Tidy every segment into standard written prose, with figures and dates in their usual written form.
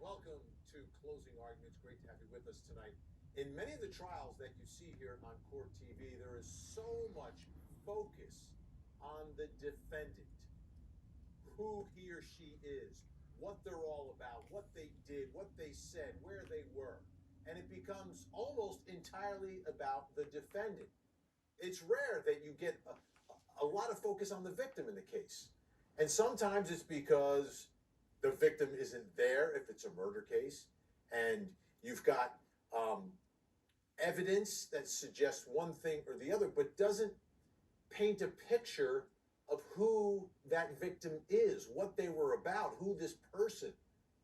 Welcome to Closing Arguments. Great to have you with us tonight. In many of the trials that you see here on Court TV, there is so much focus on the defendant, who he or she is, what they're all about, what they did, what they said, where they were. And it becomes almost entirely about the defendant. It's rare that you get a lot of focus on the victim in the case. And sometimes it's because the victim isn't there if it's a murder case, and you've got evidence that suggests one thing or the other, but doesn't paint a picture of who that victim is, what they were about, who this person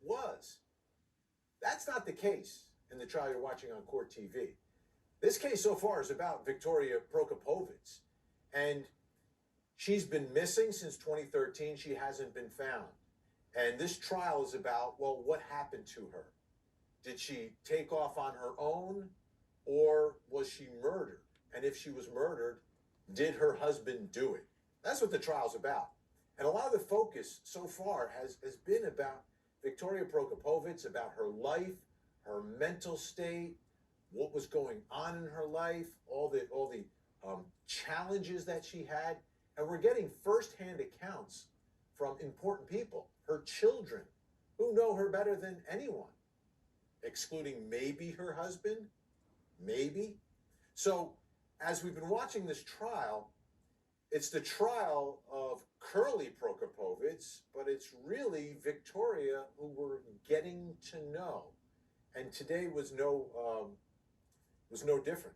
was. That's not the case in the trial you're watching on Court TV. This case so far is about Victoria Prokopovits, and she's been missing since 2013. She hasn't been found. And this trial is about, well, what happened to her? Did she take off on her own, or was she murdered? And if she was murdered, did her husband do it? That's what the trial's about. And a lot of the focus so far has been about Victoria Prokopovits, about her life, her mental state, what was going on in her life, all the challenges that she had. And we're getting firsthand accounts from important people, her children, who know her better than anyone, excluding maybe her husband, maybe. So as we've been watching this trial, it's the trial of Curly Prokopovits, but it's really Victoria who we're getting to know. And today was no different.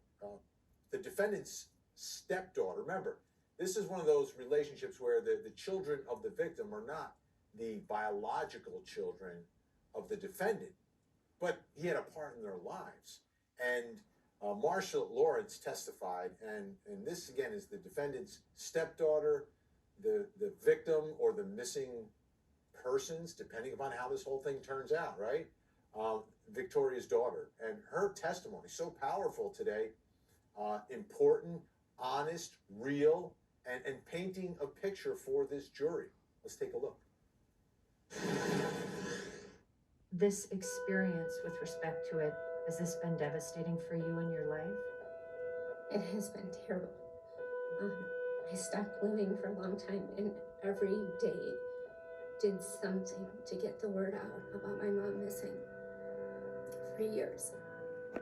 The defendant's stepdaughter, remember, this is one of those relationships where the children of the victim are not the biological children of the defendant, but he had a part in their lives. And Marcia Lawrence testified, and this again is the defendant's stepdaughter, the victim, or the missing persons, depending upon how this whole thing turns out, right? Victoria's daughter. And her testimony, so powerful today, important, honest, real, and painting a picture for this jury. Let's take a look. This experience with respect to it, has this been devastating for you in your life? It has been terrible. I stopped living for a long time, and every day did something to get the word out about my mom missing for years.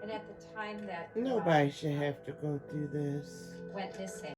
And at the time that Nobody should have to go through this. went missing,